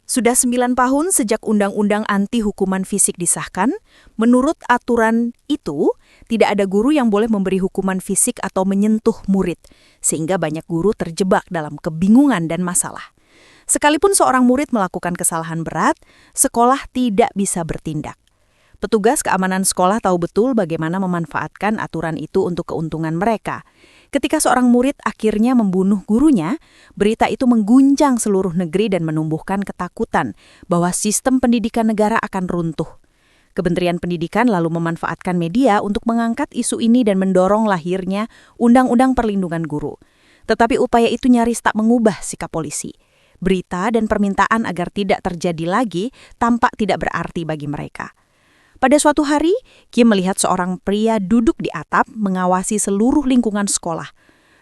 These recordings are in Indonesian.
Sudah 9 tahun sejak Undang-Undang Anti Hukuman Fisik disahkan, menurut aturan itu, tidak ada guru yang boleh memberi hukuman fisik atau menyentuh murid, sehingga banyak guru terjebak dalam kebingungan dan masalah. Sekalipun seorang murid melakukan kesalahan berat, sekolah tidak bisa bertindak. Petugas keamanan sekolah tahu betul bagaimana memanfaatkan aturan itu untuk keuntungan mereka. Ketika seorang murid akhirnya membunuh gurunya, berita itu mengguncang seluruh negeri dan menumbuhkan ketakutan bahwa sistem pendidikan negara akan runtuh. Kementerian Pendidikan lalu memanfaatkan media untuk mengangkat isu ini dan mendorong lahirnya Undang-Undang Perlindungan Guru. Tetapi upaya itu nyaris tak mengubah sikap polisi. Berita dan permintaan agar tidak terjadi lagi tampak tidak berarti bagi mereka. Pada suatu hari, Kim melihat seorang pria duduk di atap mengawasi seluruh lingkungan sekolah.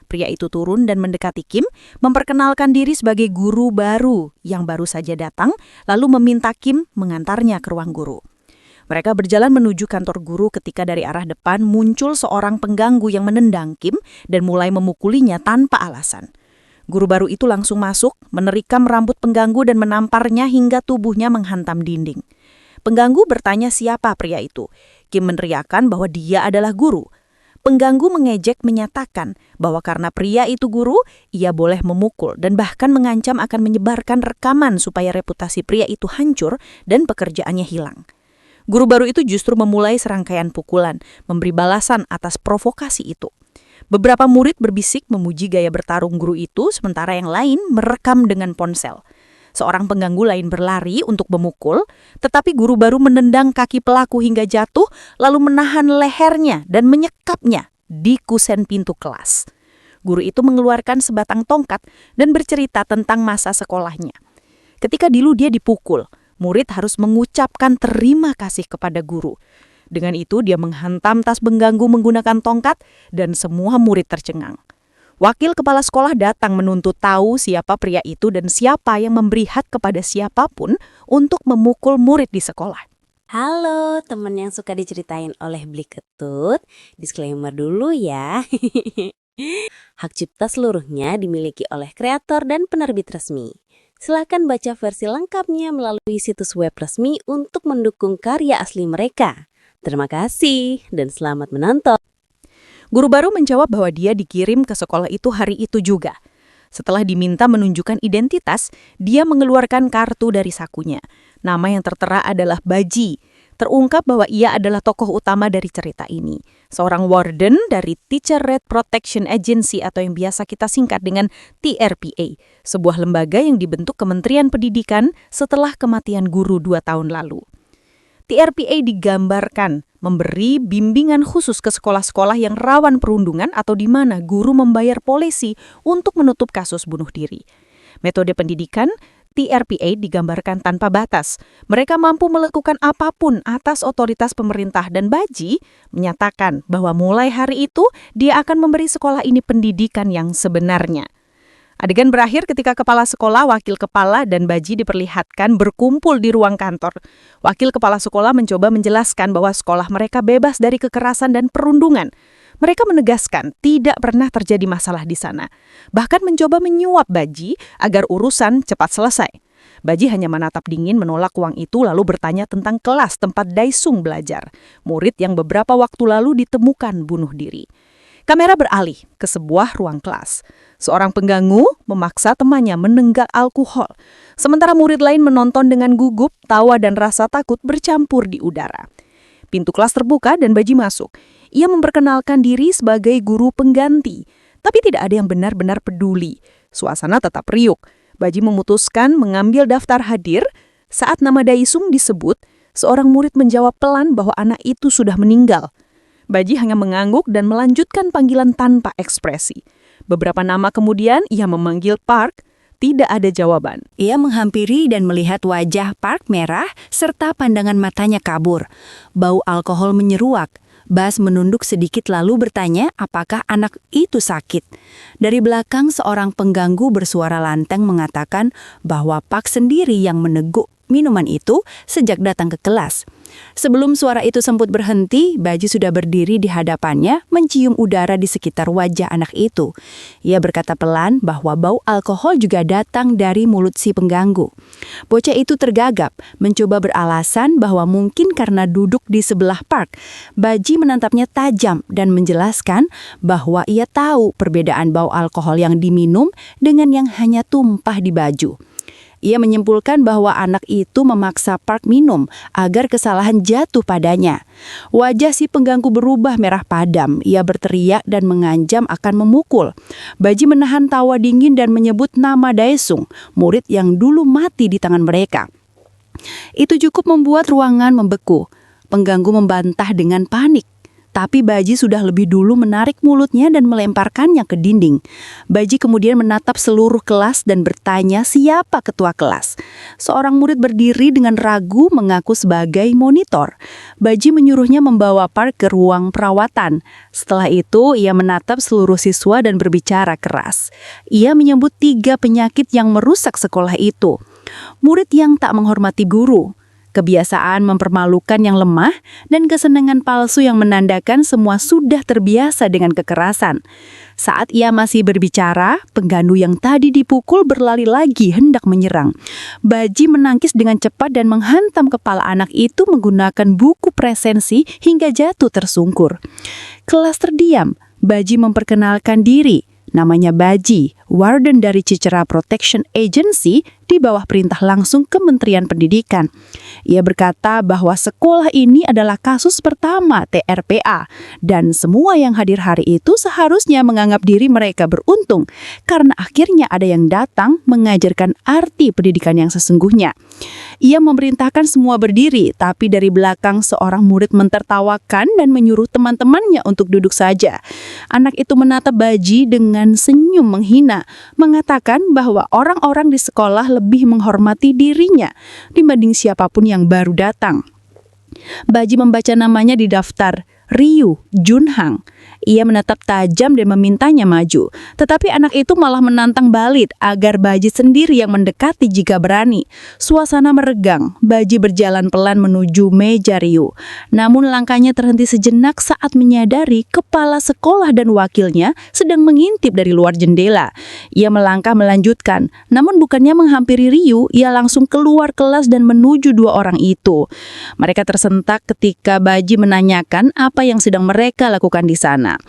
Pria itu turun dan mendekati Kim, memperkenalkan diri sebagai guru baru yang baru saja datang, lalu meminta Kim mengantarnya ke ruang guru. Mereka berjalan menuju kantor guru ketika dari arah depan muncul seorang pengganggu yang menendang Kim dan mulai memukulinya tanpa alasan. Guru baru itu langsung masuk, menerikam rambut pengganggu dan menamparnya hingga tubuhnya menghantam dinding. Pengganggu bertanya siapa pria itu. Kim meneriakkan bahwa dia adalah guru. Pengganggu mengejek menyatakan bahwa karena pria itu guru, ia boleh memukul dan bahkan mengancam akan menyebarkan rekaman supaya reputasi pria itu hancur dan pekerjaannya hilang. Guru baru itu justru memulai serangkaian pukulan, memberi balasan atas provokasi itu. Beberapa murid berbisik memuji gaya bertarung guru itu, sementara yang lain merekam dengan ponsel. Seorang pengganggu lain berlari untuk memukul, tetapi guru baru menendang kaki pelaku hingga jatuh, lalu menahan lehernya dan menyekapnya di kusen pintu kelas. Guru itu mengeluarkan sebatang tongkat dan bercerita tentang masa sekolahnya. Ketika dulu dia dipukul, murid harus mengucapkan terima kasih kepada guru. Dengan itu dia menghantam tas pengganggu menggunakan tongkat dan semua murid tercengang. Wakil kepala sekolah datang menuntut tahu siapa pria itu dan siapa yang memberi hak kepada siapapun untuk memukul murid di sekolah. Halo teman yang suka diceritain oleh Blik Ketut, disclaimer dulu ya. Hak cipta seluruhnya dimiliki oleh kreator dan penerbit resmi. Silakan baca versi lengkapnya melalui situs web resmi untuk mendukung karya asli mereka. Terima kasih dan selamat menonton. Guru baru menjawab bahwa dia dikirim ke sekolah itu hari itu juga. Setelah diminta menunjukkan identitas, dia mengeluarkan kartu dari sakunya. Nama yang tertera adalah Baji. Terungkap bahwa ia adalah tokoh utama dari cerita ini. Seorang warden dari Teacher Red Protection Agency atau yang biasa kita singkat dengan TRPA, sebuah lembaga yang dibentuk Kementerian Pendidikan setelah kematian guru 2 tahun lalu. TRPA digambarkan memberi bimbingan khusus ke sekolah-sekolah yang rawan perundungan atau di mana guru membayar polisi untuk menutup kasus bunuh diri. Metode pendidikan TRPA digambarkan tanpa batas. Mereka mampu melakukan apapun atas otoritas pemerintah dan Baji menyatakan bahwa mulai hari itu dia akan memberi sekolah ini pendidikan yang sebenarnya. Adegan berakhir ketika kepala sekolah, wakil kepala, dan Baji diperlihatkan berkumpul di ruang kantor. Wakil kepala sekolah mencoba menjelaskan bahwa sekolah mereka bebas dari kekerasan dan perundungan. Mereka menegaskan tidak pernah terjadi masalah di sana. Bahkan mencoba menyuap Baji agar urusan cepat selesai. Baji hanya menatap dingin menolak uang itu lalu bertanya tentang kelas tempat Daesung belajar, murid yang beberapa waktu lalu ditemukan bunuh diri. Kamera beralih ke sebuah ruang kelas. Seorang pengganggu memaksa temannya menenggak alkohol. Sementara murid lain menonton dengan gugup, tawa dan rasa takut bercampur di udara. Pintu kelas terbuka dan Baji masuk. Ia memperkenalkan diri sebagai guru pengganti. Tapi tidak ada yang benar-benar peduli. Suasana tetap riuh. Baji memutuskan mengambil daftar hadir. Saat nama Daesung disebut, seorang murid menjawab pelan bahwa anak itu sudah meninggal. Baji hanya mengangguk dan melanjutkan panggilan tanpa ekspresi. Beberapa nama kemudian ia memanggil Park, tidak ada jawaban. Ia menghampiri dan melihat wajah Park merah serta pandangan matanya kabur. Bau alkohol menyeruak. Bas menunduk sedikit lalu bertanya apakah anak itu sakit. Dari belakang seorang pengganggu bersuara lantang mengatakan bahwa Park sendiri yang meneguk minuman itu sejak datang ke kelas. Sebelum suara itu sempat berhenti, Baji sudah berdiri di hadapannya, mencium udara di sekitar wajah anak itu. Ia berkata pelan bahwa bau alkohol juga datang dari mulut si pengganggu. Bocah itu tergagap, mencoba beralasan bahwa mungkin karena duduk di sebelah park. Baji menatapnya tajam dan menjelaskan bahwa ia tahu perbedaan bau alkohol yang diminum dengan yang hanya tumpah di baju. Ia menyimpulkan bahwa anak itu memaksa Park minum agar kesalahan jatuh padanya. Wajah si pengganggu berubah merah padam. Ia berteriak dan mengancam akan memukul. Baji menahan tawa dingin dan menyebut nama Daesung, murid yang dulu mati di tangan mereka. Itu cukup membuat ruangan membeku. Pengganggu membantah dengan panik. Tapi Baji sudah lebih dulu menarik mulutnya dan melemparkannya ke dinding. Baji kemudian menatap seluruh kelas dan bertanya siapa ketua kelas. Seorang murid berdiri dengan ragu mengaku sebagai monitor. Baji menyuruhnya membawa Park ke ruang perawatan. Setelah itu, ia menatap seluruh siswa dan berbicara keras. Ia menyebut 3 penyakit yang merusak sekolah itu. Murid yang tak menghormati guru, kebiasaan mempermalukan yang lemah, dan kesenangan palsu yang menandakan semua sudah terbiasa dengan kekerasan. Saat ia masih berbicara, penggandu yang tadi dipukul berlari lagi hendak menyerang. Baji menangkis dengan cepat dan menghantam kepala anak itu menggunakan buku presensi hingga jatuh tersungkur. Kelas terdiam. Baji memperkenalkan diri. Namanya Baji, warden dari Cicera Protection Agency di bawah perintah langsung Kementerian Pendidikan. Ia berkata bahwa sekolah ini adalah kasus pertama TRPA dan semua yang hadir hari itu seharusnya menganggap diri mereka beruntung karena akhirnya ada yang datang mengajarkan arti pendidikan yang sesungguhnya. Ia memerintahkan semua berdiri, tapi dari belakang seorang murid mentertawakan dan menyuruh teman-temannya untuk duduk saja. Anak itu menatap Baji dengan senyum menghina, mengatakan bahwa orang-orang di sekolah lebih menghormati dirinya dibanding siapapun yang baru datang. Baji membaca namanya di daftar, Ryu Junhang. Ia menatap tajam dan memintanya maju. Tetapi anak itu malah menantang Balit agar Baji sendiri yang mendekati jika berani. Suasana meregang. Baji berjalan pelan menuju meja Ryu. Namun langkahnya terhenti sejenak saat menyadari kepala sekolah dan wakilnya sedang mengintip dari luar jendela. Ia melangkah melanjutkan. Namun bukannya menghampiri Ryu, ia langsung keluar kelas dan menuju 2 orang itu. Mereka tersentak ketika Baji menanyakan apa yang sedang mereka lakukan di sana.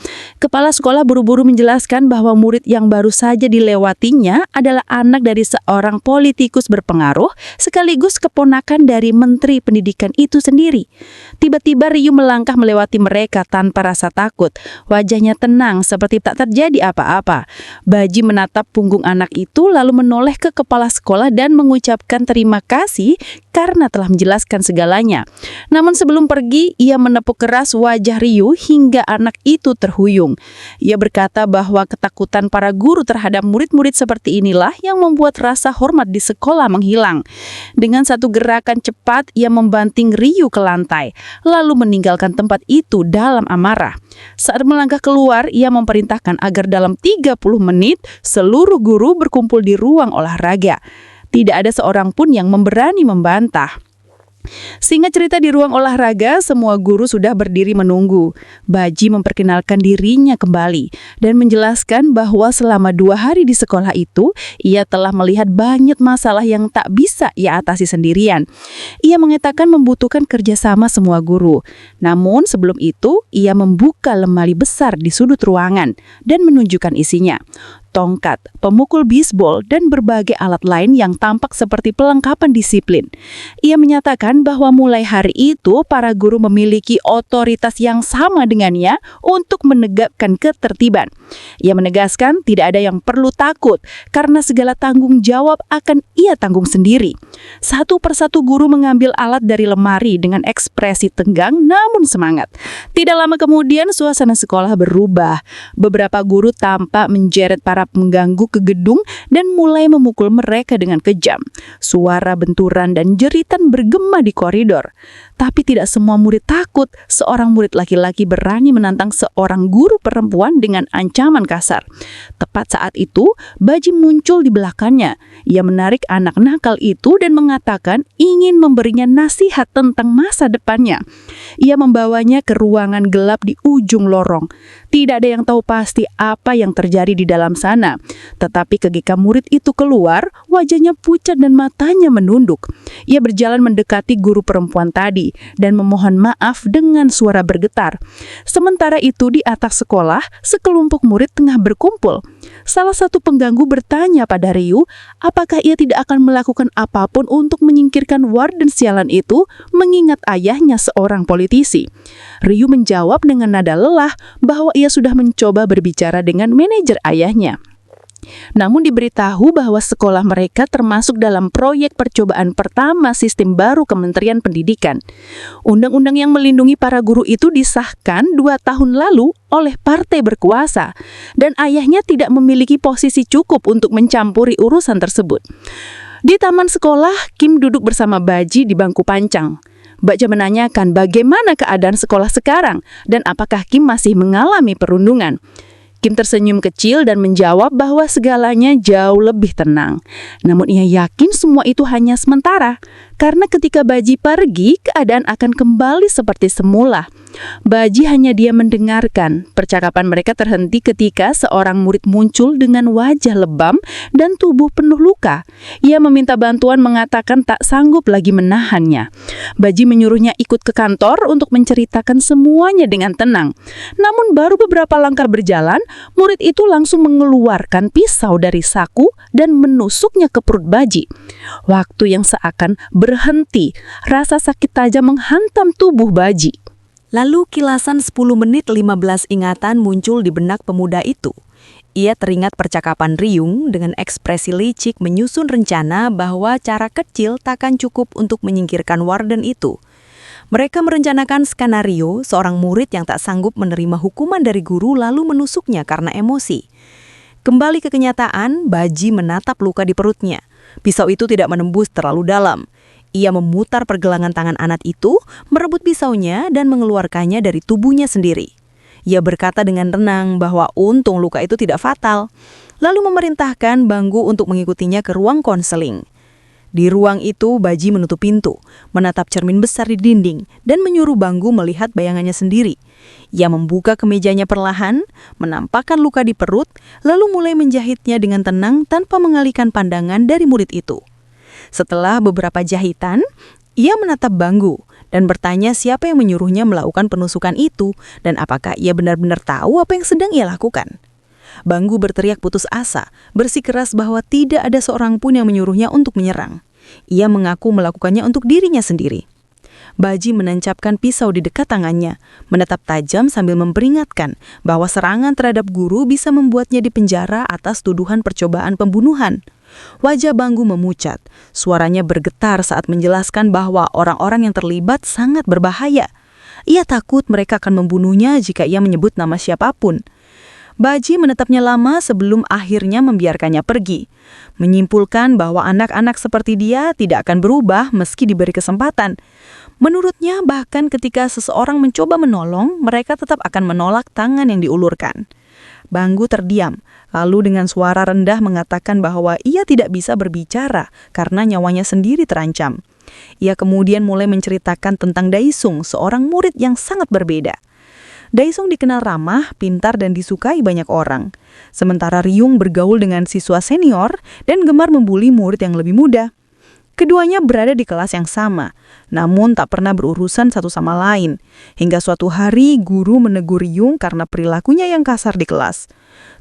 Kepala sekolah buru-buru menjelaskan bahwa murid yang baru saja dilewatinya adalah anak dari seorang politikus berpengaruh sekaligus keponakan dari Menteri Pendidikan itu sendiri. Tiba-tiba Ryu melangkah melewati mereka tanpa rasa takut. Wajahnya tenang seperti tak terjadi apa-apa. Baji menatap punggung anak itu lalu menoleh ke kepala sekolah dan mengucapkan terima kasih karena telah menjelaskan segalanya. Namun sebelum pergi, ia menepuk keras wajah Ryu hingga anak itu terhuyung. Ia berkata bahwa ketakutan para guru terhadap murid-murid seperti inilah yang membuat rasa hormat di sekolah menghilang. Dengan satu gerakan cepat, ia membanting Ryu ke lantai, lalu meninggalkan tempat itu dalam amarah. Saat melangkah keluar, ia memerintahkan agar dalam 30 menit seluruh guru berkumpul di ruang olahraga. Tidak ada seorang pun yang memberani membantah. Singkat cerita, di ruang olahraga, semua guru sudah berdiri menunggu. Baji memperkenalkan dirinya kembali dan menjelaskan bahwa selama 2 hari di sekolah itu, ia telah melihat banyak masalah yang tak bisa ia atasi sendirian. Ia mengatakan membutuhkan kerjasama semua guru. Namun sebelum itu, ia membuka lemari besar di sudut ruangan dan menunjukkan isinya. Tongkat, pemukul bisbol, dan berbagai alat lain yang tampak seperti pelengkapan disiplin. Ia menyatakan bahwa mulai hari itu para guru memiliki otoritas yang sama dengannya untuk menegakkan ketertiban. Ia menegaskan tidak ada yang perlu takut karena segala tanggung jawab akan ia tanggung sendiri. Satu persatu guru mengambil alat dari lemari dengan ekspresi tenggang namun semangat. Tidak lama kemudian suasana sekolah berubah. Beberapa guru tampak menjeret para para pengganggu ke gedung dan mulai memukul mereka dengan kejam. Suara benturan dan jeritan bergema di koridor. Tapi tidak semua murid takut. Seorang murid laki-laki berani menantang seorang guru perempuan dengan ancaman kasar. Tepat saat itu, Baji muncul di belakangnya. Ia menarik anak nakal itu dan mengatakan ingin memberinya nasihat tentang masa depannya. Ia membawanya ke ruangan gelap di ujung lorong. Tidak ada yang tahu pasti apa yang terjadi di dalam sana. Tetapi ketika murid itu keluar, wajahnya pucat dan matanya menunduk. Ia berjalan mendekati guru perempuan tadi dan memohon maaf dengan suara bergetar. Sementara itu di atas sekolah, sekelompok murid tengah berkumpul. Salah satu pengganggu bertanya pada Ryu, apakah ia tidak akan melakukan apapun untuk menyingkirkan warden sialan itu, mengingat ayahnya seorang politisi. Ryu menjawab dengan nada lelah bahwa ia sudah mencoba berbicara dengan manajer ayahnya. Namun diberitahu bahwa sekolah mereka termasuk dalam proyek percobaan pertama sistem baru Kementerian Pendidikan. Undang-undang yang melindungi para guru itu disahkan 2 tahun lalu oleh partai berkuasa, dan ayahnya tidak memiliki posisi cukup untuk mencampuri urusan tersebut. Di taman sekolah, Kim duduk bersama Baji di bangku pancang. Baja menanyakan bagaimana keadaan sekolah sekarang dan apakah Kim masih mengalami perundungan. Kim tersenyum kecil dan menjawab bahwa segalanya jauh lebih tenang. Namun ia yakin semua itu hanya sementara, karena ketika Baji pergi, keadaan akan kembali seperti semula. Baji hanya diam mendengarkan. Percakapan mereka terhenti ketika seorang murid muncul dengan wajah lebam dan tubuh penuh luka. Ia meminta bantuan, mengatakan tak sanggup lagi menahannya. Baji menyuruhnya ikut ke kantor untuk menceritakan semuanya dengan tenang. Namun baru beberapa langkah berjalan, murid itu langsung mengeluarkan pisau dari saku dan menusuknya ke perut Baji. Waktu yang seakan berhenti, rasa sakit tajam menghantam tubuh Baji. Lalu kilasan 10 menit 15 ingatan muncul di benak pemuda itu. Ia teringat percakapan Ryung dengan ekspresi licik menyusun rencana bahwa cara kecil takkan cukup untuk menyingkirkan warden itu. Mereka merencanakan skenario seorang murid yang tak sanggup menerima hukuman dari guru lalu menusuknya karena emosi. Kembali ke kenyataan, Baji menatap luka di perutnya. Pisau itu tidak menembus terlalu dalam. Ia memutar pergelangan tangan anak itu, merebut pisaunya dan mengeluarkannya dari tubuhnya sendiri. Ia berkata dengan tenang bahwa untung luka itu tidak fatal, lalu memerintahkan Banggu untuk mengikutinya ke ruang konseling. Di ruang itu, Baji menutup pintu, menatap cermin besar di dinding, dan menyuruh Banggu melihat bayangannya sendiri. Ia membuka kemejanya perlahan, menampakkan luka di perut, lalu mulai menjahitnya dengan tenang tanpa mengalihkan pandangan dari murid itu. Setelah beberapa jahitan, ia menatap Banggu dan bertanya siapa yang menyuruhnya melakukan penusukan itu dan apakah ia benar-benar tahu apa yang sedang ia lakukan. Banggu berteriak putus asa, bersikeras bahwa tidak ada seorang pun yang menyuruhnya untuk menyerang. Ia mengaku melakukannya untuk dirinya sendiri. Baji menancapkan pisau di dekat tangannya, menatap tajam sambil memperingatkan bahwa serangan terhadap guru bisa membuatnya dipenjara atas tuduhan percobaan pembunuhan. Wajah Banggu memucat, suaranya bergetar saat menjelaskan bahwa orang-orang yang terlibat sangat berbahaya. Ia takut mereka akan membunuhnya jika ia menyebut nama siapapun. Baji menetapnya lama sebelum akhirnya membiarkannya pergi, menyimpulkan bahwa anak-anak seperti dia tidak akan berubah meski diberi kesempatan. Menurutnya, bahkan ketika seseorang mencoba menolong, mereka tetap akan menolak tangan yang diulurkan. Banggu terdiam, lalu dengan suara rendah mengatakan bahwa ia tidak bisa berbicara karena nyawanya sendiri terancam. Ia kemudian mulai menceritakan tentang Daesung, seorang murid yang sangat berbeda. Daesung dikenal ramah, pintar, dan disukai banyak orang. Sementara Ryung bergaul dengan siswa senior dan gemar membuli murid yang lebih muda. Keduanya berada di kelas yang sama, namun tak pernah berurusan satu sama lain. Hingga suatu hari, guru menegur Ryung karena perilakunya yang kasar di kelas.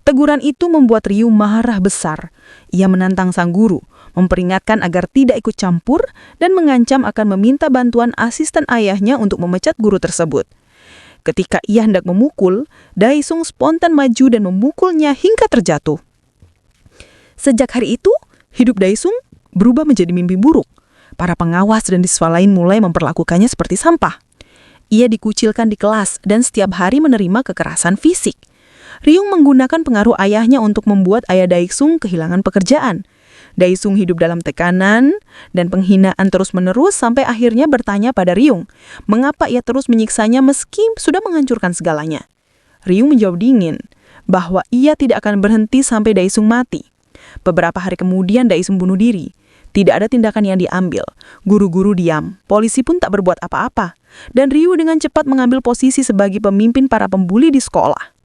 Teguran itu membuat Ryung marah besar. Ia menantang sang guru, memperingatkan agar tidak ikut campur, dan mengancam akan meminta bantuan asisten ayahnya untuk memecat guru tersebut. Ketika ia hendak memukul, Daesung spontan maju dan memukulnya hingga terjatuh. Sejak hari itu, hidup Daesung berubah menjadi mimpi buruk. Para pengawas dan siswa lain mulai memperlakukannya seperti sampah. Ia dikucilkan di kelas dan setiap hari menerima kekerasan fisik. Ryung menggunakan pengaruh ayahnya untuk membuat ayah Daesung kehilangan pekerjaan. Daesung hidup dalam tekanan dan penghinaan terus-menerus sampai akhirnya bertanya pada Ryung, mengapa ia terus menyiksanya meski sudah menghancurkan segalanya. Ryung menjawab dingin bahwa ia tidak akan berhenti sampai Daesung mati. Beberapa hari kemudian Daesung bunuh diri. Tidak ada tindakan yang diambil. Guru-guru diam, polisi pun tak berbuat apa-apa. Dan Ryu dengan cepat mengambil posisi sebagai pemimpin para pembuli di sekolah.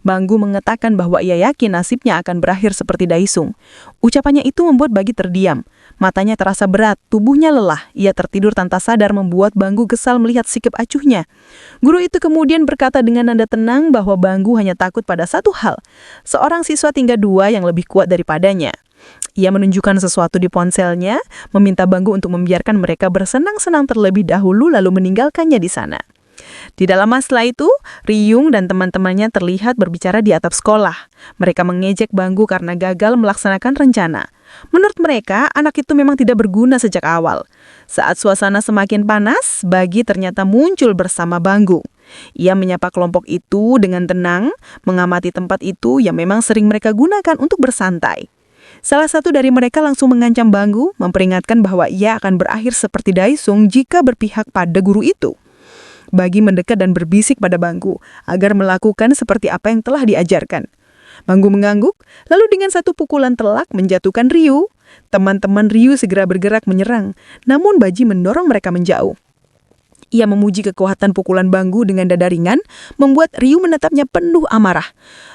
Banggu mengatakan bahwa ia yakin nasibnya akan berakhir seperti Daesung. Ucapannya itu membuat Bagi terdiam. Matanya terasa berat, tubuhnya lelah. Ia tertidur tanpa sadar membuat Banggu kesal melihat sikap acuhnya. Guru itu kemudian berkata dengan nada tenang bahwa Banggu hanya takut pada satu hal. Seorang siswa tingkat 2 yang lebih kuat daripadanya. Ia menunjukkan sesuatu di ponselnya, meminta Banggu untuk membiarkan mereka bersenang-senang terlebih dahulu lalu meninggalkannya di sana. Tidak lama setelah itu, Ryung dan teman-temannya terlihat berbicara di atap sekolah. Mereka mengejek Banggu karena gagal melaksanakan rencana. Menurut mereka, anak itu memang tidak berguna sejak awal. Saat suasana semakin panas, Bagi ternyata muncul bersama Banggu. Ia menyapa kelompok itu dengan tenang, mengamati tempat itu yang memang sering mereka gunakan untuk bersantai. Salah satu dari mereka langsung mengancam Banggu, memperingatkan bahwa ia akan berakhir seperti Daesung jika berpihak pada guru itu. Bagi mendekat dan berbisik pada Banggu agar melakukan seperti apa yang telah diajarkan. Banggu mengangguk, lalu dengan satu pukulan telak menjatuhkan Ryu. Teman-teman Ryu segera bergerak menyerang, namun Baji mendorong mereka menjauh. Ia memuji kekuatan pukulan Banggu dengan dada ringan, membuat Ryu menatapnya penuh amarah.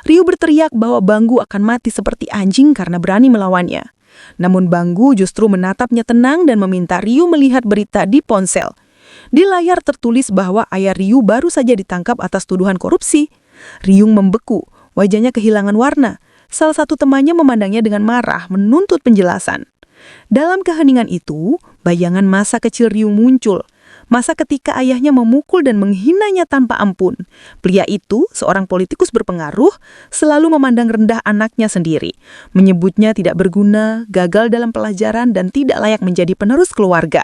Ryu berteriak bahwa Banggu akan mati seperti anjing karena berani melawannya. Namun Banggu justru menatapnya tenang dan meminta Ryu melihat berita di ponsel. Di layar tertulis bahwa ayah Ryu baru saja ditangkap atas tuduhan korupsi. Ryu membeku, wajahnya kehilangan warna. Salah satu temannya memandangnya dengan marah, menuntut penjelasan. Dalam keheningan itu, bayangan masa kecil Ryu muncul. Masa ketika ayahnya memukul dan menghinanya tanpa ampun. Pria itu, seorang politikus berpengaruh, selalu memandang rendah anaknya sendiri. Menyebutnya tidak berguna, gagal dalam pelajaran, dan tidak layak menjadi penerus keluarga.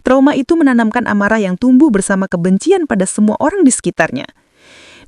Trauma itu menanamkan amarah yang tumbuh bersama kebencian pada semua orang di sekitarnya.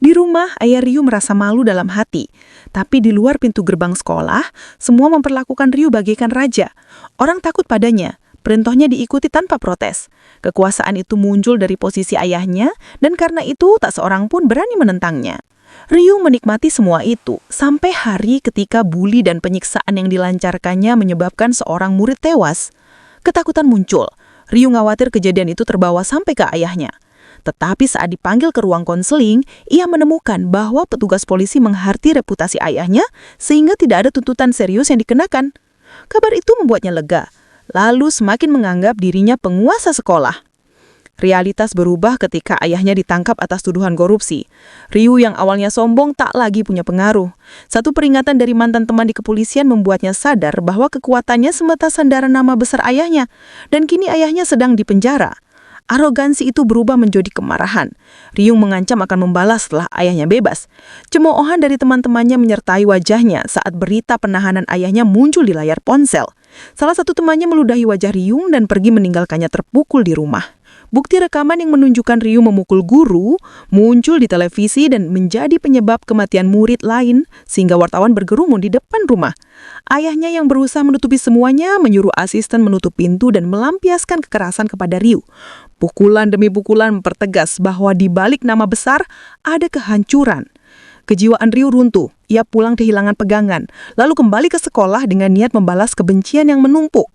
Di rumah, ayah Ryu merasa malu dalam hati. Tapi di luar pintu gerbang sekolah, semua memperlakukan Ryu bagaikan raja. Orang takut padanya. Perintahnya diikuti tanpa protes. Kekuasaan itu muncul dari posisi ayahnya, dan karena itu tak seorang pun berani menentangnya. Ryu menikmati semua itu, sampai hari ketika bully dan penyiksaan yang dilancarkannya menyebabkan seorang murid tewas. Ketakutan muncul. Ryu khawatir kejadian itu terbawa sampai ke ayahnya. Tetapi saat dipanggil ke ruang konseling, ia menemukan bahwa petugas polisi mengharti reputasi ayahnya, sehingga tidak ada tuntutan serius yang dikenakan. Kabar itu membuatnya lega. Lalu semakin menganggap dirinya penguasa sekolah. Realitas berubah ketika ayahnya ditangkap atas tuduhan korupsi. Ryu yang awalnya sombong tak lagi punya pengaruh. Satu peringatan dari mantan teman di kepolisian membuatnya sadar bahwa kekuatannya semata sandaran nama besar ayahnya, dan kini ayahnya sedang dipenjara. Arogansi itu berubah menjadi kemarahan. Ryu mengancam akan membalas setelah ayahnya bebas. Cemoohan dari teman-temannya menyertai wajahnya saat berita penahanan ayahnya muncul di layar ponsel. Salah satu temannya meludahi wajah Ryu dan pergi meninggalkannya terpukul di rumah. Bukti rekaman yang menunjukkan Ryu memukul guru muncul di televisi dan menjadi penyebab kematian murid lain sehingga wartawan bergerumun di depan rumah. Ayahnya yang berusaha menutupi semuanya menyuruh asisten menutup pintu dan melampiaskan kekerasan kepada Ryu. Pukulan demi pukulan mempertegas bahwa di balik nama besar ada kehancuran. Kejiwaan Ryu runtuh, ia pulang kehilangan pegangan, lalu kembali ke sekolah dengan niat membalas kebencian yang menumpuk.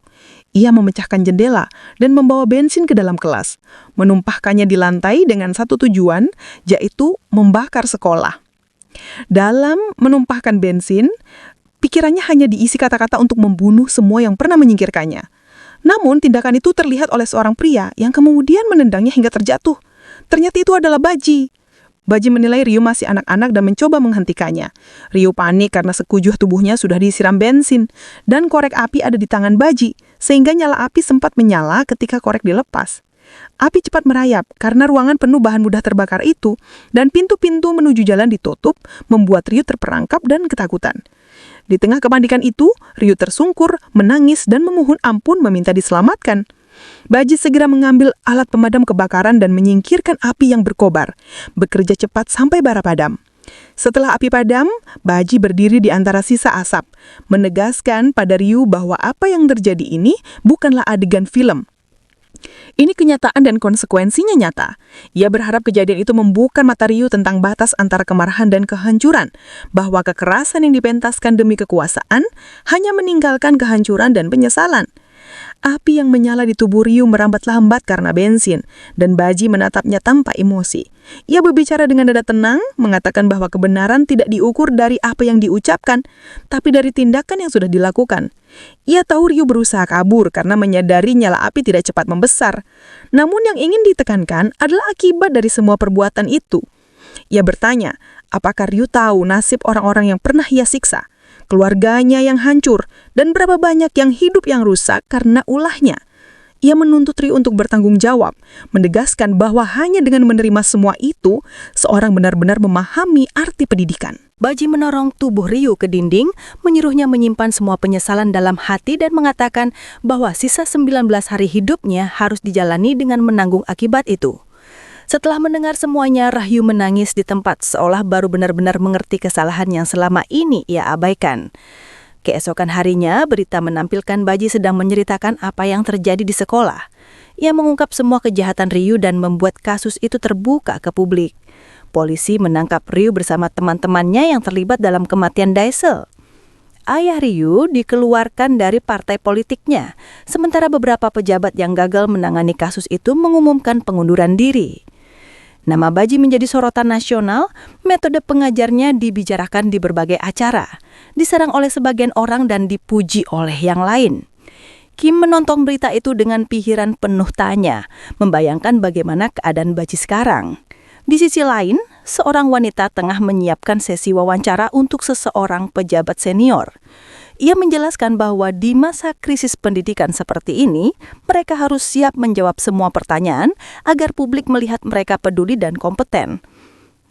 Ia memecahkan jendela dan membawa bensin ke dalam kelas, menumpahkannya di lantai dengan satu tujuan, yaitu membakar sekolah. Dalam menumpahkan bensin, pikirannya hanya diisi kata-kata untuk membunuh semua yang pernah menyingkirkannya. Namun, tindakan itu terlihat oleh seorang pria yang kemudian menendangnya hingga terjatuh. Ternyata itu adalah Baji. Baji menilai Ryu masih anak-anak dan mencoba menghentikannya. Ryu panik karena sekujur tubuhnya sudah disiram bensin, dan korek api ada di tangan Baji, sehingga nyala api sempat menyala ketika korek dilepas. Api cepat merayap karena ruangan penuh bahan mudah terbakar itu, dan pintu-pintu menuju jalan ditutup, membuat Ryu terperangkap dan ketakutan. Di tengah kepanikan itu, Ryu tersungkur, menangis, dan memohon ampun meminta diselamatkan. Baji segera mengambil alat pemadam kebakaran dan menyingkirkan api yang berkobar, bekerja cepat sampai bara padam. Setelah api padam, Baji berdiri di antara sisa asap, menegaskan pada Ryu bahwa apa yang terjadi ini bukanlah adegan film. Ini kenyataan dan konsekuensinya nyata. Ia berharap kejadian itu membuka mata Ryu tentang batas antara kemarahan dan kehancuran, bahwa kekerasan yang dipentaskan demi kekuasaan hanya meninggalkan kehancuran dan penyesalan. Api yang menyala di tubuh Ryu merambat lambat karena bensin, dan Baji menatapnya tanpa emosi. Ia berbicara dengan nada tenang, mengatakan bahwa kebenaran tidak diukur dari apa yang diucapkan, tapi dari tindakan yang sudah dilakukan. Ia tahu Ryu berusaha kabur karena menyadari nyala api tidak cepat membesar. Namun yang ingin ditekankan adalah akibat dari semua perbuatan itu. Ia bertanya, apakah Ryu tahu nasib orang-orang yang pernah ia siksa? Keluarganya yang hancur, dan berapa banyak yang hidup yang rusak karena ulahnya. Ia menuntut Ryu untuk bertanggung jawab, menegaskan bahwa hanya dengan menerima semua itu, seorang benar-benar memahami arti pendidikan. Baji menorong tubuh Ryu ke dinding, menyuruhnya menyimpan semua penyesalan dalam hati dan mengatakan bahwa sisa 19 hari hidupnya harus dijalani dengan menanggung akibat itu. Setelah mendengar semuanya, Ryu menangis di tempat seolah baru benar-benar mengerti kesalahan yang selama ini ia abaikan. Keesokan harinya, berita menampilkan Baji sedang menceritakan apa yang terjadi di sekolah. Ia mengungkap semua kejahatan Ryu dan membuat kasus itu terbuka ke publik. Polisi menangkap Ryu bersama teman-temannya yang terlibat dalam kematian Daesel. Ayah Ryu dikeluarkan dari partai politiknya, sementara beberapa pejabat yang gagal menangani kasus itu mengumumkan pengunduran diri. Nama Baji menjadi sorotan nasional, metode pengajarnya dibicarakan di berbagai acara, diserang oleh sebagian orang dan dipuji oleh yang lain. Kim menonton berita itu dengan pikiran penuh tanya, membayangkan bagaimana keadaan Baji sekarang. Di sisi lain, seorang wanita tengah menyiapkan sesi wawancara untuk seseorang pejabat senior. Ia menjelaskan bahwa di masa krisis pendidikan seperti ini, mereka harus siap menjawab semua pertanyaan agar publik melihat mereka peduli dan kompeten.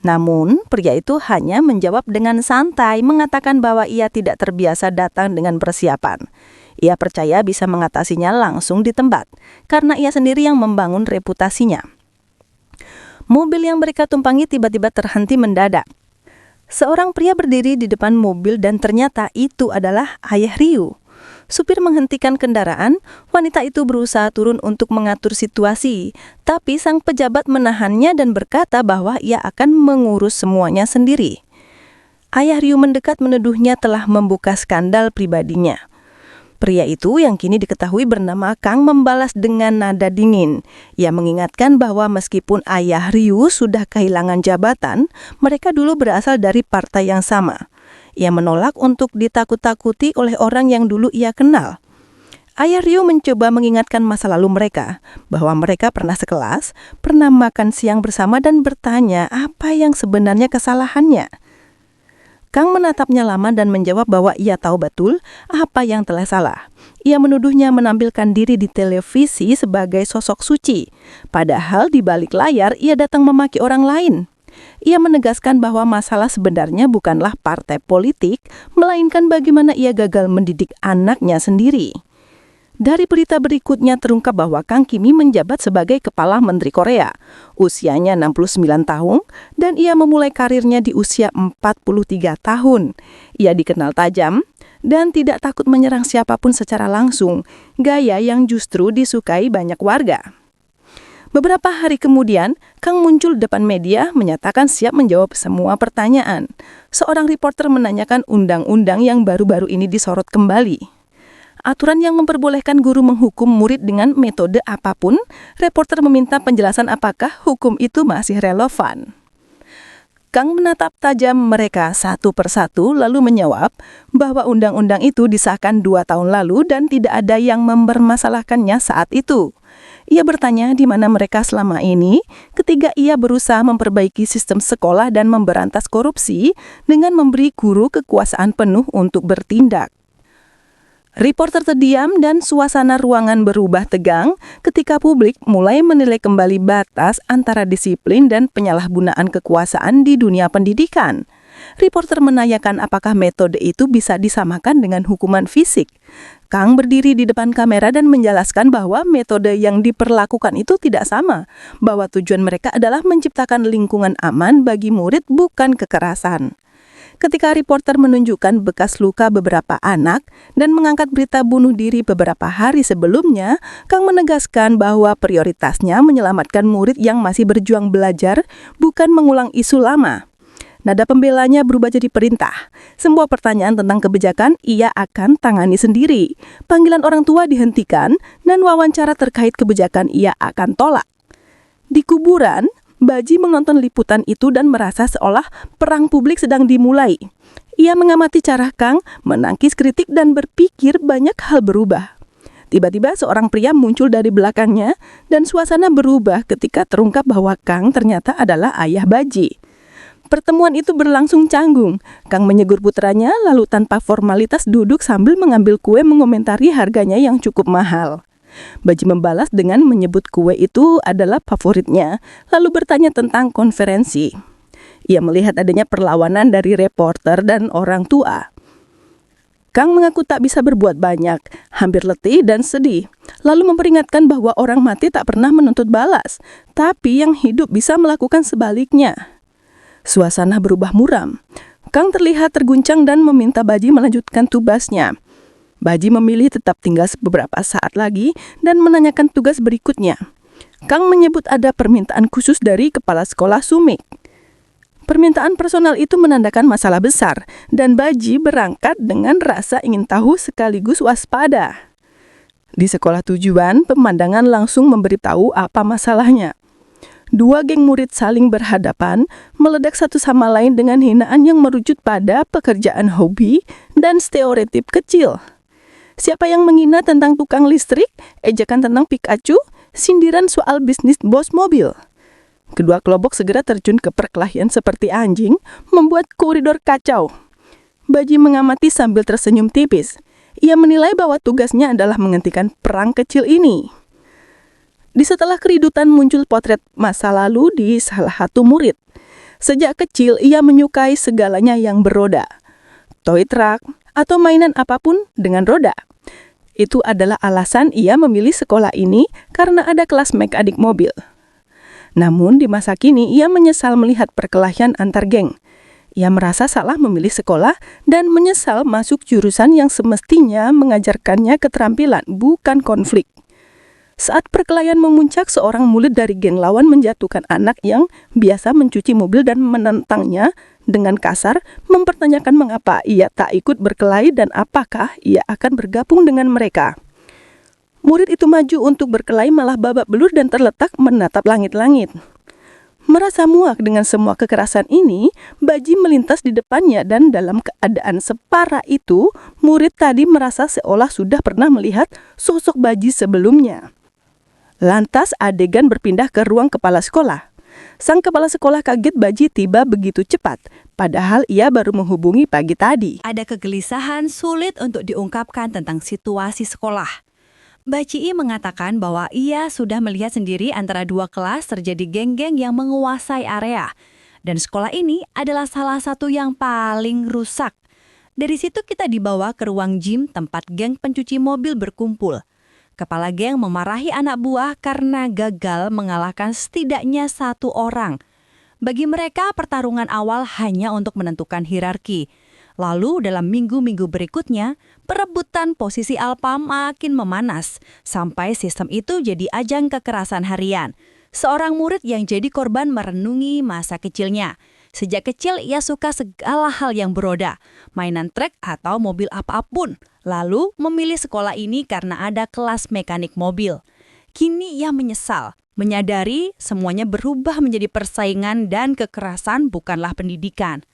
Namun, pria itu hanya menjawab dengan santai, mengatakan bahwa ia tidak terbiasa datang dengan persiapan. Ia percaya bisa mengatasinya langsung di tempat, karena ia sendiri yang membangun reputasinya. Mobil yang mereka tumpangi tiba-tiba terhenti mendadak. Seorang pria berdiri di depan mobil dan ternyata itu adalah ayah Ryu. Supir menghentikan kendaraan, wanita itu berusaha turun untuk mengatur situasi, tapi sang pejabat menahannya dan berkata bahwa ia akan mengurus semuanya sendiri. Ayah Ryu mendekat menuduhnya telah membuka skandal pribadinya. Pria itu yang kini diketahui bernama Kang membalas dengan nada dingin. Ia mengingatkan bahwa meskipun ayah Ryu sudah kehilangan jabatan, mereka dulu berasal dari partai yang sama. Ia menolak untuk ditakut-takuti oleh orang yang dulu ia kenal. Ayah Ryu mencoba mengingatkan masa lalu mereka, bahwa mereka pernah sekelas, pernah makan siang bersama dan bertanya apa yang sebenarnya kesalahannya. Kang menatapnya lama dan menjawab bahwa ia tahu betul apa yang telah salah. Ia menuduhnya menampilkan diri di televisi sebagai sosok suci, padahal di balik layar ia datang memaki orang lain. Ia menegaskan bahwa masalah sebenarnya bukanlah partai politik, melainkan bagaimana ia gagal mendidik anaknya sendiri. Dari berita berikutnya terungkap bahwa Kang Kimi menjabat sebagai Kepala Menteri Korea. Usianya 69 tahun dan ia memulai karirnya di usia 43 tahun. Ia dikenal tajam dan tidak takut menyerang siapapun secara langsung, gaya yang justru disukai banyak warga. Beberapa hari kemudian, Kang muncul di depan media menyatakan siap menjawab semua pertanyaan. Seorang reporter menanyakan undang-undang yang baru-baru ini disorot kembali. Aturan yang memperbolehkan guru menghukum murid dengan metode apapun, reporter meminta penjelasan apakah hukum itu masih relevan. Kang menatap tajam mereka satu persatu lalu menjawab bahwa undang-undang itu disahkan 2 tahun lalu dan tidak ada yang mempermasalahkannya saat itu. Ia bertanya di mana mereka selama ini ketika ia berusaha memperbaiki sistem sekolah dan memberantas korupsi dengan memberi guru kekuasaan penuh untuk bertindak. Reporter terdiam dan suasana ruangan berubah tegang ketika publik mulai menilai kembali batas antara disiplin dan penyalahgunaan kekuasaan di dunia pendidikan. Reporter menanyakan apakah metode itu bisa disamakan dengan hukuman fisik. Kang berdiri di depan kamera dan menjelaskan bahwa metode yang diperlakukan itu tidak sama, bahwa tujuan mereka adalah menciptakan lingkungan aman bagi murid, bukan kekerasan. Ketika reporter menunjukkan bekas luka beberapa anak dan mengangkat berita bunuh diri beberapa hari sebelumnya, Kang menegaskan bahwa prioritasnya menyelamatkan murid yang masih berjuang belajar, bukan mengulang isu lama. Nada pembelanya berubah jadi perintah. Semua pertanyaan tentang kebijakan ia akan tangani sendiri. Panggilan orang tua dihentikan dan wawancara terkait kebijakan ia akan tolak. Di kuburan, Baji menonton liputan itu dan merasa seolah perang publik sedang dimulai. Ia mengamati cara Kang menangkis kritik dan berpikir banyak hal berubah. Tiba-tiba seorang pria muncul dari belakangnya dan suasana berubah ketika terungkap bahwa Kang ternyata adalah ayah Baji. Pertemuan itu berlangsung canggung. Kang menyegur putranya lalu tanpa formalitas duduk sambil mengambil kue mengomentari harganya yang cukup mahal. Baji membalas dengan menyebut kue itu adalah favoritnya, lalu bertanya tentang konferensi. Ia melihat adanya perlawanan dari reporter dan orang tua. Kang mengaku tak bisa berbuat banyak, hampir letih dan sedih, lalu memperingatkan bahwa orang mati tak pernah menuntut balas, tapi yang hidup bisa melakukan sebaliknya. Suasana berubah muram. Kang terlihat terguncang dan meminta Baji melanjutkan tugasnya. Baji memilih tetap tinggal beberapa saat lagi dan menanyakan tugas berikutnya. Kang menyebut ada permintaan khusus dari kepala sekolah Sumik. Permintaan personal itu menandakan masalah besar, dan Baji berangkat dengan rasa ingin tahu sekaligus waspada. Di sekolah tujuan, pemandangan langsung memberitahu apa masalahnya. Dua geng murid saling berhadapan, meledak satu sama lain dengan hinaan yang merujuk pada pekerjaan hobi dan stereotip kecil. Siapa yang menghina tentang tukang listrik, ejekan tentang Pikachu, sindiran soal bisnis bos mobil. Kedua kelompok segera terjun ke perkelahian seperti anjing, membuat koridor kacau. Baji mengamati sambil tersenyum tipis. Ia menilai bahwa tugasnya adalah menghentikan perang kecil ini. Di setelah keridutan muncul potret masa lalu di salah satu murid. Sejak kecil ia menyukai segalanya yang beroda. Toy truck atau mainan apapun dengan roda. Itu adalah alasan ia memilih sekolah ini karena ada kelas mekanik mobil. Namun di masa kini ia menyesal melihat perkelahian antar geng. Ia merasa salah memilih sekolah dan menyesal masuk jurusan yang semestinya mengajarkannya keterampilan, bukan konflik. Saat perkelahian memuncak, seorang murid dari geng lawan menjatuhkan anak yang biasa mencuci mobil dan menentangnya dengan kasar, mempertanyakan mengapa ia tak ikut berkelahi dan apakah ia akan bergabung dengan mereka. Murid itu maju untuk berkelahi malah babak belur dan terletak menatap langit-langit. Merasa muak dengan semua kekerasan ini, Baji melintas di depannya dan dalam keadaan separah itu, murid tadi merasa seolah sudah pernah melihat sosok Baji sebelumnya. Lantas adegan berpindah ke ruang kepala sekolah. Sang kepala sekolah kaget Baji tiba begitu cepat, padahal ia baru menghubungi pagi tadi. Ada kegelisahan sulit untuk diungkapkan tentang situasi sekolah. Baci mengatakan bahwa ia sudah melihat sendiri antara dua kelas terjadi geng-geng yang menguasai area. Dan sekolah ini adalah salah satu yang paling rusak. Dari situ kita dibawa ke ruang gym tempat geng pencuci mobil berkumpul. Kepala geng memarahi anak buah karena gagal mengalahkan setidaknya satu orang. Bagi mereka, pertarungan awal hanya untuk menentukan hierarki. Lalu dalam minggu-minggu berikutnya, perebutan posisi alpa makin memanas, sampai sistem itu jadi ajang kekerasan harian. Seorang murid yang jadi korban merenungi masa kecilnya. Sejak kecil ia suka segala hal yang beroda, mainan trek atau mobil apapun. Lalu memilih sekolah ini karena ada kelas mekanik mobil. Kini ia menyesal, menyadari semuanya berubah menjadi persaingan dan kekerasan bukanlah pendidikan.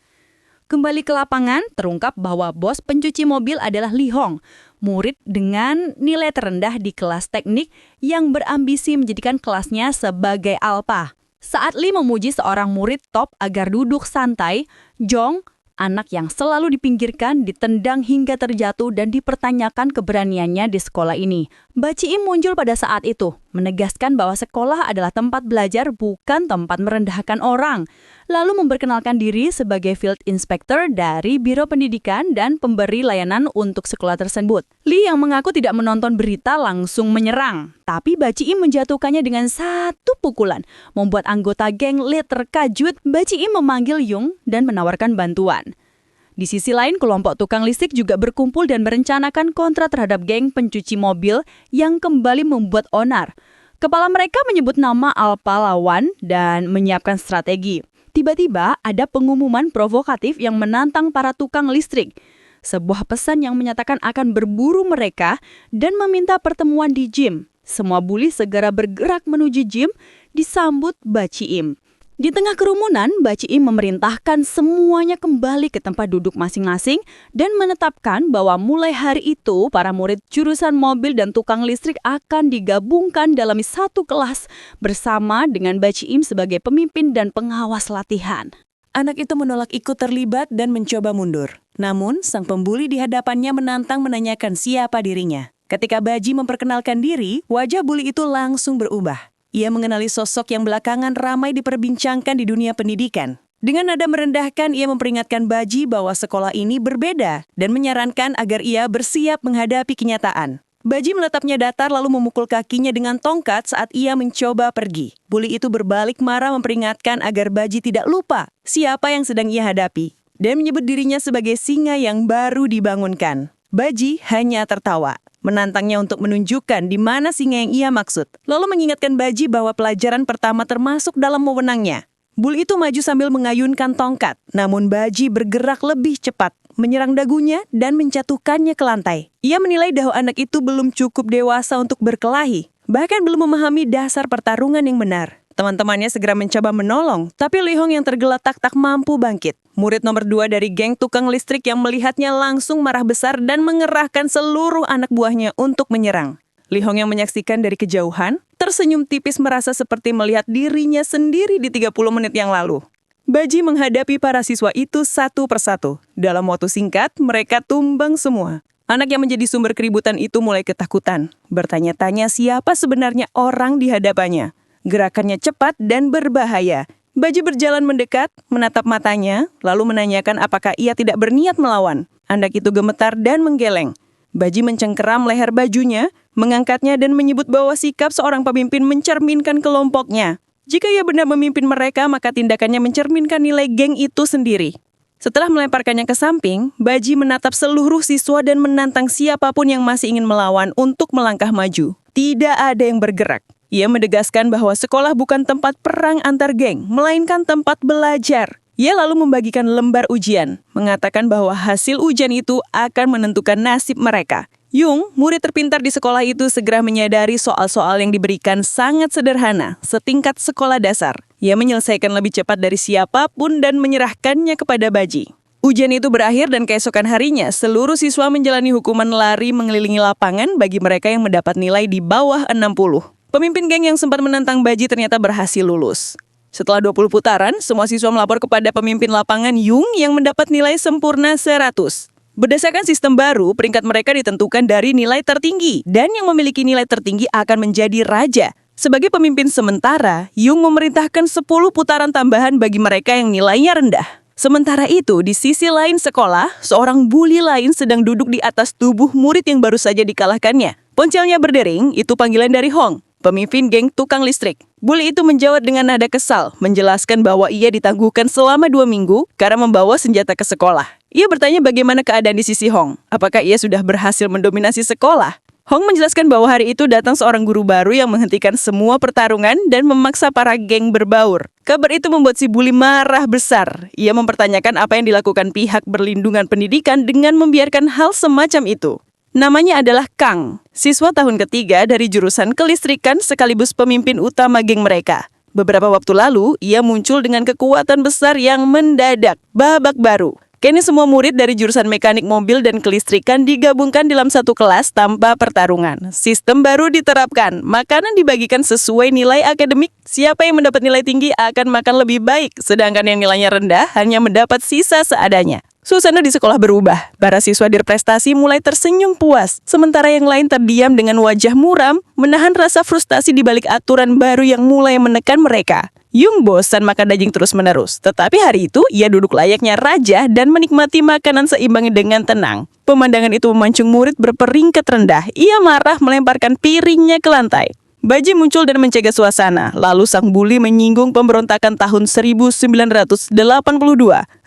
Kembali ke lapangan, terungkap bahwa bos pencuci mobil adalah Li Hong, murid dengan nilai terendah di kelas teknik yang berambisi menjadikan kelasnya sebagai alpa. Saat Li memuji seorang murid top agar duduk santai, Jong, anak yang selalu dipinggirkan, ditendang hingga terjatuh dan dipertanyakan keberaniannya di sekolah ini. Baci muncul pada saat itu, menegaskan bahwa sekolah adalah tempat belajar bukan tempat merendahkan orang. lalu memperkenalkan diri sebagai field inspector dari Biro Pendidikan dan pemberi layanan untuk sekolah tersebut. Lee yang mengaku tidak menonton berita langsung menyerang, tapi Baci Im menjatuhkannya dengan satu pukulan, membuat anggota geng Lee terkejut. Baci Im memanggil Yung dan menawarkan bantuan. Di sisi lain, kelompok tukang listrik juga berkumpul dan merencanakan kontra terhadap geng pencuci mobil yang kembali membuat onar. Kepala mereka menyebut nama Alpa lawan dan menyiapkan strategi. Tiba-tiba ada pengumuman provokatif yang menantang para tukang listrik. Sebuah pesan yang menyatakan akan berburu mereka dan meminta pertemuan di gym. Semua bully segera bergerak menuju gym, disambut Baci Im. Di tengah kerumunan, Baci Im memerintahkan semuanya kembali ke tempat duduk masing-masing dan menetapkan bahwa mulai hari itu para murid jurusan mobil dan tukang listrik akan digabungkan dalam satu kelas bersama dengan Baci Im sebagai pemimpin dan pengawas latihan. Anak itu menolak ikut terlibat dan mencoba mundur. Namun, sang pembuli di hadapannya menantang menanyakan siapa dirinya. Ketika Baji memperkenalkan diri, wajah buli itu langsung berubah. Ia mengenali sosok yang belakangan ramai diperbincangkan di dunia pendidikan. Dengan nada merendahkan, ia memperingatkan Baji bahwa sekolah ini berbeda dan menyarankan agar ia bersiap menghadapi kenyataan. Baji menatapnya datar lalu memukul kakinya dengan tongkat saat ia mencoba pergi. Buli itu berbalik marah memperingatkan agar Baji tidak lupa siapa yang sedang ia hadapi dan menyebut dirinya sebagai singa yang baru dibangunkan. Baji hanya tertawa, menantangnya untuk menunjukkan di mana singa yang ia maksud, lalu mengingatkan Baji bahwa pelajaran pertama termasuk dalam wewenangnya. Bul itu maju sambil mengayunkan tongkat, namun Baji bergerak lebih cepat, menyerang dagunya dan menjatuhkannya ke lantai. Ia menilai bahwa anak itu belum cukup dewasa untuk berkelahi, bahkan belum memahami dasar pertarungan yang benar. Teman-temannya segera mencoba menolong, tapi Lee Hong yang tergeletak tak mampu bangkit. Murid nomor 2 dari geng tukang listrik yang melihatnya langsung marah besar dan mengerahkan seluruh anak buahnya untuk menyerang. Lee Hong yang menyaksikan dari kejauhan, tersenyum tipis merasa seperti melihat dirinya sendiri di 30 menit yang lalu. Baji menghadapi para siswa itu satu persatu. Dalam waktu singkat, mereka tumbang semua. Anak yang menjadi sumber keributan itu mulai ketakutan, bertanya-tanya siapa sebenarnya orang di hadapannya. Gerakannya cepat dan berbahaya. Baji berjalan mendekat, menatap matanya, lalu menanyakan apakah ia tidak berniat melawan. Anak itu gemetar dan menggeleng. Baji mencengkeram leher bajunya, mengangkatnya dan menyebut bahwa sikap seorang pemimpin mencerminkan kelompoknya. Jika ia benar memimpin mereka, maka tindakannya mencerminkan nilai geng itu sendiri. Setelah melemparkannya ke samping, Baji menatap seluruh siswa dan menantang siapapun yang masih ingin melawan untuk melangkah maju. Tidak ada yang bergerak. Ia menegaskan bahwa sekolah bukan tempat perang antar geng, melainkan tempat belajar. Ia lalu membagikan lembar ujian, mengatakan bahwa hasil ujian itu akan menentukan nasib mereka. Yung, murid terpintar di sekolah itu, segera menyadari soal-soal yang diberikan sangat sederhana, setingkat sekolah dasar. Ia menyelesaikan lebih cepat dari siapapun dan menyerahkannya kepada Baji. Ujian itu berakhir dan keesokan harinya, seluruh siswa menjalani hukuman lari mengelilingi lapangan bagi mereka yang mendapat nilai di bawah 60. Pemimpin geng yang sempat menentang Baji ternyata berhasil lulus. Setelah 20 putaran, semua siswa melapor kepada pemimpin lapangan Yung yang mendapat nilai sempurna 100. Berdasarkan sistem baru, peringkat mereka ditentukan dari nilai tertinggi, dan yang memiliki nilai tertinggi akan menjadi raja. Sebagai pemimpin sementara, Yung memerintahkan 10 putaran tambahan bagi mereka yang nilainya rendah. Sementara itu, di sisi lain sekolah, seorang bully lain sedang duduk di atas tubuh murid yang baru saja dikalahkannya. Ponselnya berdering, itu panggilan dari Hong, pemimpin geng tukang listrik. Bully itu menjawab dengan nada kesal, menjelaskan bahwa ia ditangguhkan selama 2 minggu karena membawa senjata ke sekolah. Ia bertanya bagaimana keadaan di sisi Hong. Apakah ia sudah berhasil mendominasi sekolah? Hong menjelaskan bahwa hari itu datang seorang guru baru yang menghentikan semua pertarungan dan memaksa para geng berbaur. Kabar itu membuat si bully marah besar. Ia mempertanyakan apa yang dilakukan pihak berlindungan pendidikan dengan membiarkan hal semacam itu. Namanya adalah Kang, siswa tahun ketiga dari jurusan kelistrikan sekaligus pemimpin utama geng mereka. Beberapa waktu lalu, ia muncul dengan kekuatan besar yang mendadak, babak baru. Kini semua murid dari jurusan mekanik mobil dan kelistrikan digabungkan dalam satu kelas tanpa pertarungan. Sistem baru diterapkan, makanan dibagikan sesuai nilai akademik. Siapa yang mendapat nilai tinggi akan makan lebih baik, sedangkan yang nilainya rendah hanya mendapat sisa seadanya. Suasana di sekolah berubah. Para siswa berprestasi mulai tersenyum puas, sementara yang lain terdiam dengan wajah muram, menahan rasa frustasi di balik aturan baru yang mulai menekan mereka. Yung bosan makan daging terus-menerus, tetapi hari itu ia duduk layaknya raja dan menikmati makanan seimbang dengan tenang. Pemandangan itu memancing murid berperingkat rendah. Ia marah melemparkan piringnya ke lantai. Baji muncul dan mencegah suasana, lalu sang buli menyinggung pemberontakan tahun 1982.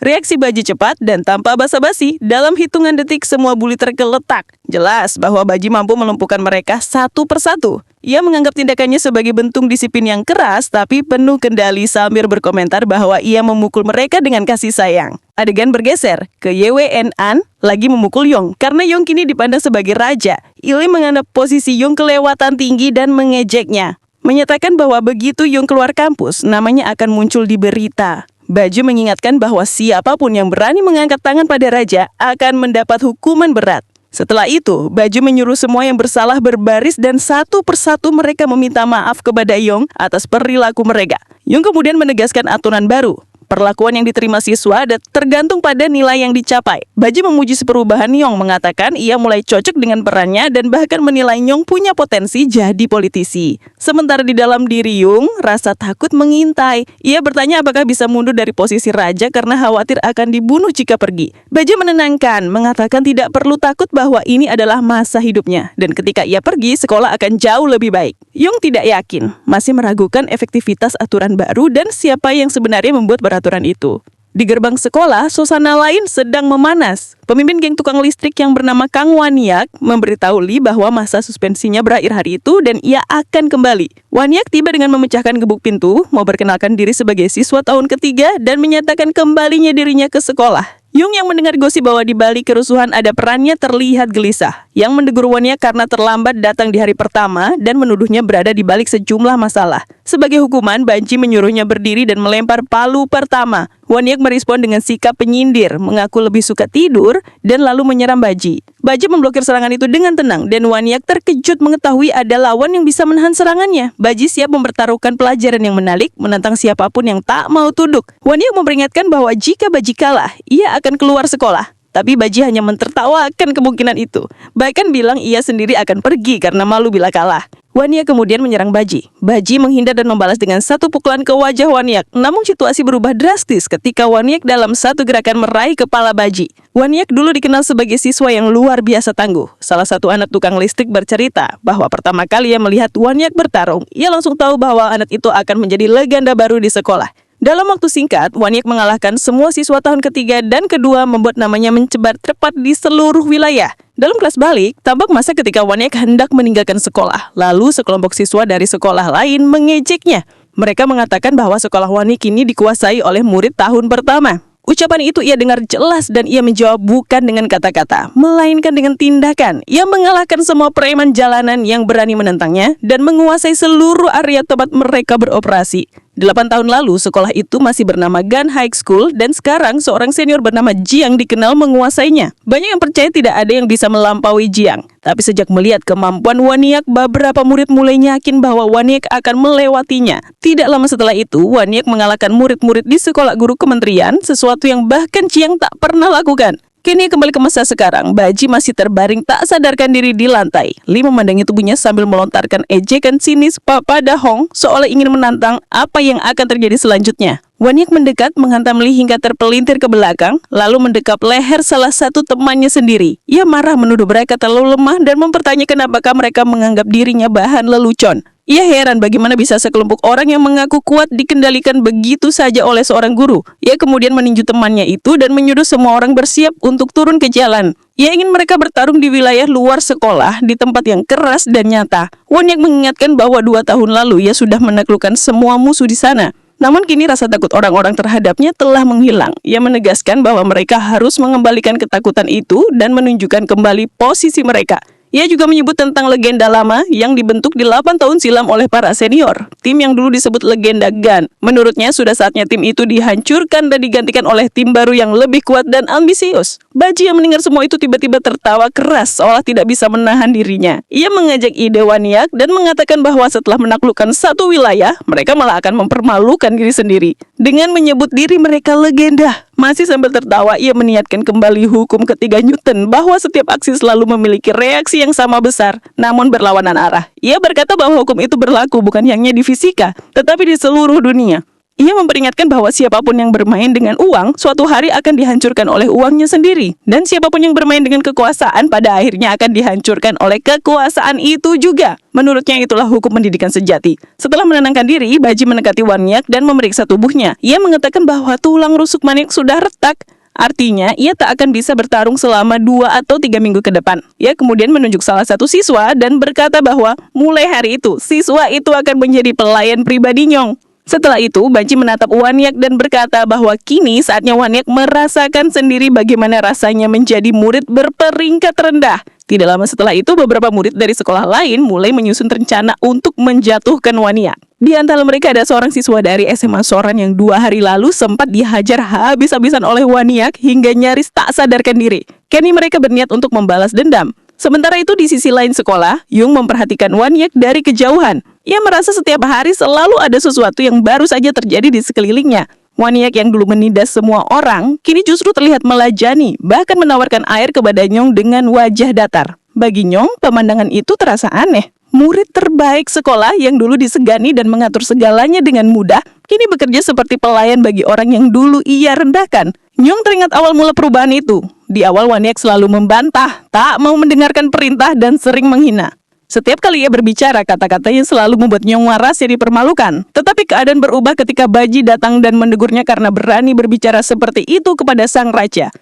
Reaksi Baji cepat dan tanpa basa-basi, dalam hitungan detik semua buli tergeletak. Jelas bahwa Baji mampu melumpuhkan mereka satu persatu. Ia menganggap tindakannya sebagai bentuk disiplin yang keras tapi penuh kendali sambil berkomentar bahwa ia memukul mereka dengan kasih sayang. Adegan bergeser ke YWN An lagi memukul Yong karena Yong kini dipandang sebagai raja. Ili menganggap posisi Yong kelewatan tinggi dan mengejeknya. Menyatakan bahwa begitu Yong keluar kampus, namanya akan muncul di berita. Baju mengingatkan bahwa siapapun yang berani mengangkat tangan pada raja akan mendapat hukuman berat. Setelah itu, Baju menyuruh semua yang bersalah berbaris dan satu persatu mereka meminta maaf kepada Yong atas perilaku mereka. Yong kemudian menegaskan aturan baru. Perlakuan yang diterima siswa tergantung pada nilai yang dicapai. Baji memuji perubahan Yong, mengatakan ia mulai cocok dengan perannya dan bahkan menilai Yong punya potensi jadi politisi. Sementara di dalam diri Yong, rasa takut mengintai. Ia bertanya apakah bisa mundur dari posisi raja karena khawatir akan dibunuh jika pergi. Baji menenangkan, mengatakan tidak perlu takut bahwa ini adalah masa hidupnya. Dan ketika ia pergi, sekolah akan jauh lebih baik. Yong tidak yakin, masih meragukan efektivitas aturan baru dan siapa yang sebenarnya membuat peraturan itu. Di gerbang sekolah, suasana lain sedang memanas. Pemimpin geng tukang listrik yang bernama Kang Waniak memberitahu Lee bahwa masa suspensinya berakhir hari itu dan ia akan kembali. Waniak tiba dengan memecahkan gebuk pintu, mau berkenalkan diri sebagai siswa tahun ketiga dan menyatakan kembalinya dirinya ke sekolah. Yung yang mendengar gosip bahwa di balik kerusuhan ada perannya terlihat gelisah. Yang mendegur Waniak karena terlambat datang di hari pertama dan menuduhnya berada di balik sejumlah masalah. Sebagai hukuman, Banji menyuruhnya berdiri dan melempar palu pertama. Waniak merespon dengan sikap penyindir, mengaku lebih suka tidur dan lalu menyerang Baji. Baji memblokir serangan itu dengan tenang dan Waniak terkejut mengetahui ada lawan yang bisa menahan serangannya. Baji siap mempertaruhkan pelajaran yang menarik, menantang siapapun yang tak mau tunduk. Waniak memperingatkan bahwa jika Baji kalah, ia akan keluar sekolah. Tapi Baji hanya mentertawakan kemungkinan itu. Bahkan bilang ia sendiri akan pergi karena malu bila kalah. Waniak kemudian menyerang Baji. Baji menghindar dan membalas dengan satu pukulan ke wajah Waniak. Namun situasi berubah drastis ketika Waniak dalam satu gerakan meraih kepala Baji. Waniak dulu dikenal sebagai siswa yang luar biasa tangguh. Salah satu anak tukang listrik bercerita bahwa pertama kali ia melihat Waniak bertarung, ia langsung tahu bahwa anak itu akan menjadi legenda baru di sekolah. Dalam waktu singkat, Waniak mengalahkan semua siswa tahun ketiga dan kedua membuat namanya mencebar tepat di seluruh wilayah. Dalam kelas balik, tampak masa ketika Waniak hendak meninggalkan sekolah. Lalu sekelompok siswa dari sekolah lain mengejeknya. Mereka mengatakan bahwa sekolah Waniak kini dikuasai oleh murid tahun pertama. Ucapan itu ia dengar jelas dan ia menjawab bukan dengan kata-kata, melainkan dengan tindakan. Ia mengalahkan semua preman jalanan yang berani menentangnya dan menguasai seluruh area tempat mereka beroperasi. 8 tahun lalu, sekolah itu masih bernama Gan High School dan sekarang seorang senior bernama Jiang dikenal menguasainya. Banyak yang percaya tidak ada yang bisa melampaui Jiang. Tapi sejak melihat kemampuan Waniak, beberapa murid mulai yakin bahwa Waniak akan melewatinya. Tidak lama setelah itu, Waniak mengalahkan murid-murid di sekolah guru kementerian, sesuatu yang bahkan Jiang tak pernah lakukan. Kini kembali ke masa sekarang, Baji masih terbaring tak sadarkan diri di lantai. Lee memandangi tubuhnya sambil melontarkan ejekan sinis pada Hong, seolah ingin menantang apa yang akan terjadi selanjutnya. Waniak mendekat, menghantam Lee hingga terpelintir ke belakang, lalu mendekap leher salah satu temannya sendiri. Ia marah menuduh mereka terlalu lemah dan mempertanyakan apakah mereka menganggap dirinya bahan lelucon. Ia heran bagaimana bisa sekelompok orang yang mengaku kuat dikendalikan begitu saja oleh seorang guru. Ia kemudian meninju temannya itu dan menyuruh semua orang bersiap untuk turun ke jalan. Ia ingin mereka bertarung di wilayah luar sekolah di tempat yang keras dan nyata. Waniak mengingatkan bahwa 2 tahun lalu ia sudah menaklukkan semua musuh di sana. Namun kini rasa takut orang-orang terhadapnya telah menghilang. Ia menegaskan bahwa mereka harus mengembalikan ketakutan itu dan menunjukkan kembali posisi mereka. Ia juga menyebut tentang legenda lama yang dibentuk di 8 tahun silam oleh para senior, tim yang dulu disebut legenda Gan. Menurutnya sudah saatnya tim itu dihancurkan dan digantikan oleh tim baru yang lebih kuat dan ambisius. Baji yang mendengar semua itu tiba-tiba tertawa keras seolah tidak bisa menahan dirinya. Ia mengajak ide Waniak dan mengatakan bahwa setelah menaklukkan satu wilayah, mereka malah akan mempermalukan diri sendiri dengan menyebut diri mereka legenda. Masih sambil tertawa, ia meniatkan kembali hukum ketiga Newton bahwa setiap aksi selalu memiliki reaksi yang sama besar, namun berlawanan arah. Ia berkata bahwa hukum itu berlaku bukan hanya di fisika, tetapi di seluruh dunia. Ia memperingatkan bahwa siapapun yang bermain dengan uang suatu hari akan dihancurkan oleh uangnya sendiri. Dan siapapun yang bermain dengan kekuasaan pada akhirnya akan dihancurkan oleh kekuasaan itu juga. Menurutnya itulah hukum pendidikan sejati. Setelah menenangkan diri, Baji mendekati Waniak dan memeriksa tubuhnya. Ia mengatakan bahwa tulang rusuk Waniak sudah retak. Artinya, ia tak akan bisa bertarung selama 2 atau 3 minggu ke depan. Ia kemudian menunjuk salah satu siswa dan berkata bahwa mulai hari itu, siswa itu akan menjadi pelayan pribadi Nyong. Setelah itu, Baji menatap Waniak dan berkata bahwa kini saatnya Waniak merasakan sendiri bagaimana rasanya menjadi murid berperingkat rendah. Tidak lama setelah itu, beberapa murid dari sekolah lain mulai menyusun rencana untuk menjatuhkan Waniak. Di antara mereka ada seorang siswa dari SMA Soran yang 2 hari lalu sempat dihajar habis-habisan oleh Waniak hingga nyaris tak sadarkan diri. Kini mereka berniat untuk membalas dendam. Sementara itu di sisi lain sekolah, Yung memperhatikan Waniak dari kejauhan. Ia merasa setiap hari selalu ada sesuatu yang baru saja terjadi di sekelilingnya. Waniak yang dulu menindas semua orang, kini justru terlihat melajani, bahkan menawarkan air kepada Nyong dengan wajah datar. Bagi Nyong, pemandangan itu terasa aneh. Murid terbaik sekolah yang dulu disegani dan mengatur segalanya dengan mudah, kini bekerja seperti pelayan bagi orang yang dulu ia rendahkan. Nyong teringat awal mula perubahan itu. Di awal Waniak selalu membantah, tak mau mendengarkan perintah dan sering menghina. Setiap kali ia berbicara, kata-katanya selalu membuat Nyong waras yang dipermalukan. Tetapi keadaan berubah ketika Baji datang dan menegurnya karena berani berbicara seperti itu kepada sang raja.